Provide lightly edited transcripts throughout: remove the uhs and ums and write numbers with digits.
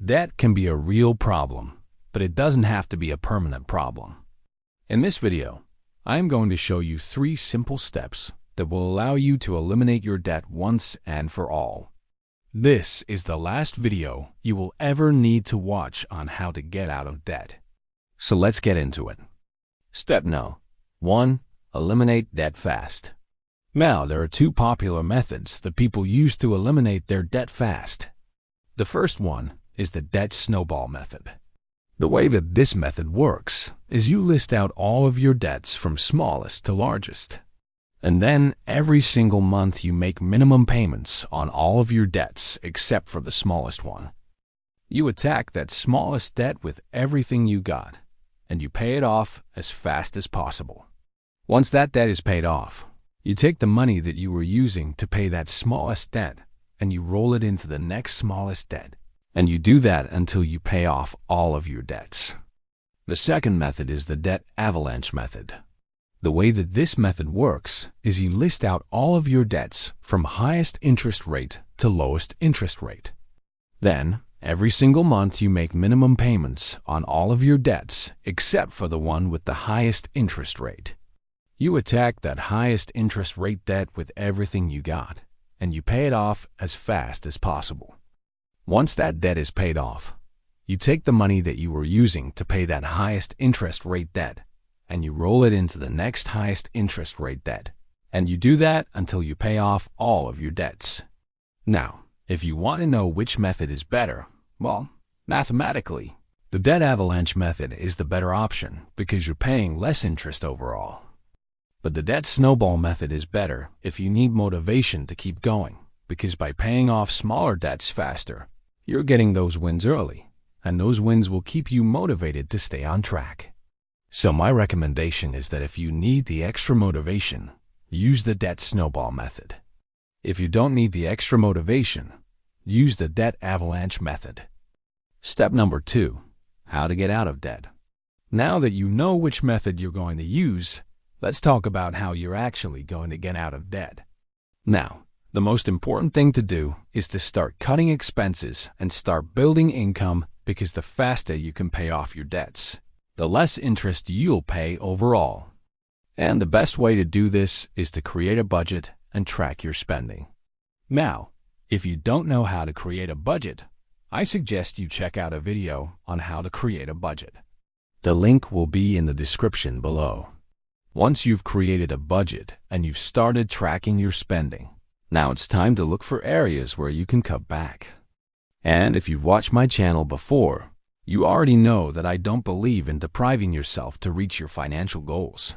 Debt can be a real problem, but it doesn't have to be a permanent problem. In this video, I am going to show you 3 simple steps that will allow you to eliminate your debt once and for all. This is the last video you will ever need to watch on how to get out of debt. So let's get into it. Step No. 1. Eliminate debt fast. Now, there are 2 popular methods that people use to eliminate their debt fast. The first one is the debt snowball method. The way that this method works is you list out all of your debts from smallest to largest. And then every single month you make minimum payments on all of your debts except for the smallest one. You attack that smallest debt with everything you got, and you pay it off as fast as possible. Once that debt is paid off, you take the money that you were using to pay that smallest debt and you roll it into the next smallest debt. And you do that until you pay off all of your debts. The second method is the debt avalanche method. The way that this method works is you list out all of your debts from highest interest rate to lowest interest rate. Then, every single month you make minimum payments on all of your debts except for the one with the highest interest rate. You attack that highest interest rate debt with everything you got, and you pay it off as fast as possible. Once that debt is paid off, you take the money that you were using to pay that highest interest rate debt, and you roll it into the next highest interest rate debt. And you do that until you pay off all of your debts. Now, if you want to know which method is better, well, mathematically, the debt avalanche method is the better option because you're paying less interest overall. But the debt snowball method is better if you need motivation to keep going, because by paying off smaller debts faster, you're getting those wins early, and those wins will keep you motivated to stay on track. So my recommendation is that if you need the extra motivation, use the debt snowball method. If you don't need the extra motivation, use the debt avalanche method. Step number 2. How to get out of debt. Now that you know which method you're going to use, let's talk about how you're actually going to get out of debt. Now, the most important thing to do is to start cutting expenses and start building income, because the faster you can pay off your debts, the less interest you'll pay overall. And the best way to do this is to create a budget and track your spending. Now, if you don't know how to create a budget, I suggest you check out a video on how to create a budget. The link will be in the description below. Once you've created a budget and you've started tracking your spending, now it's time to look for areas where you can cut back. And if you've watched my channel before, you already know that I don't believe in depriving yourself to reach your financial goals.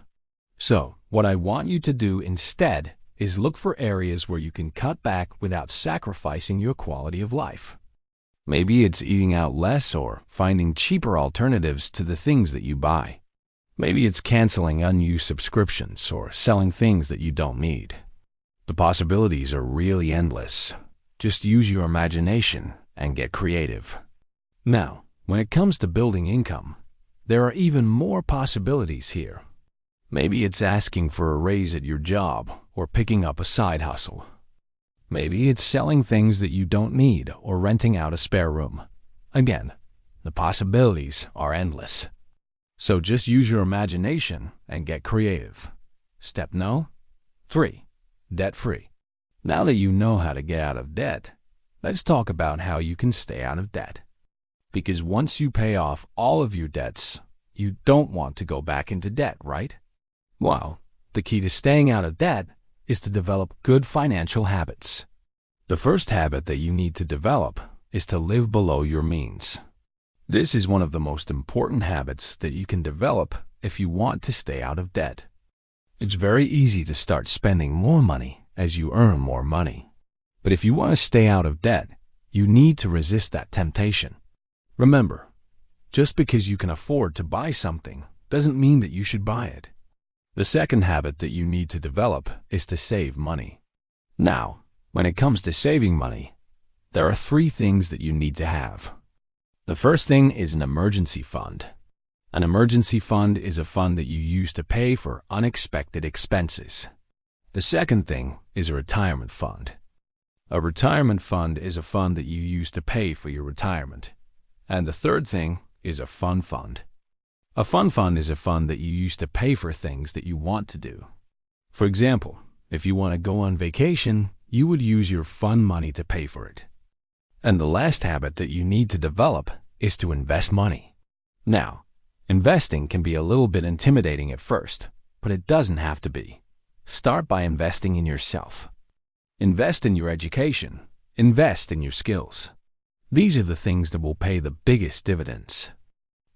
So, what I want you to do instead is look for areas where you can cut back without sacrificing your quality of life. Maybe it's eating out less or finding cheaper alternatives to the things that you buy. Maybe it's canceling unused subscriptions or selling things that you don't need. The possibilities are really endless. Just use your imagination and get creative. Now, when it comes to building income, there are even more possibilities here. Maybe it's asking for a raise at your job or picking up a side hustle. Maybe it's selling things that you don't need or renting out a spare room. Again, the possibilities are endless. So just use your imagination and get creative. Step No. 3. Debt-free. Now that you know how to get out of debt, let's talk about how you can stay out of debt. Because once you pay off all of your debts, you don't want to go back into debt, right? Well, the key to staying out of debt is to develop good financial habits. The first habit that you need to develop is to live below your means. This is one of the most important habits that you can develop if you want to stay out of debt. It's very easy to start spending more money as you earn more money. But if you want to stay out of debt, you need to resist that temptation. Remember, just because you can afford to buy something doesn't mean that you should buy it. The second habit that you need to develop is to save money. Now, when it comes to saving money, there are 3 things that you need to have. The first thing is an emergency fund. An emergency fund is a fund that you use to pay for unexpected expenses. The second thing is a retirement fund. A retirement fund is a fund that you use to pay for your retirement. And the third thing is a fun fund. A fun fund is a fund that you use to pay for things that you want to do. For example, if you want to go on vacation, you would use your fun money to pay for it. And the last habit that you need to develop is to invest money. Now, investing can be a little bit intimidating at first, but it doesn't have to be. Start by investing in yourself. Invest in your education. Invest in your skills. These are the things that will pay the biggest dividends.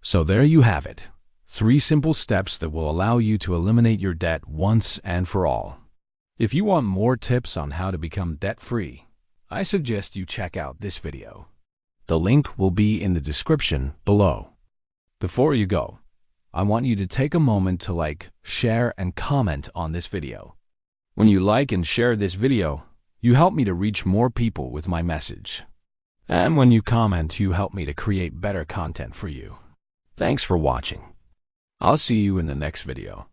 So there you have it. 3 simple steps that will allow you to eliminate your debt once and for all. If you want more tips on how to become debt-free, I suggest you check out this video. The link will be in the description below. Before you go, I want you to take a moment to like, share, and comment on this video. When you like and share this video, you help me to reach more people with my message. And when you comment, you help me to create better content for you. Thanks for watching. I'll see you in the next video.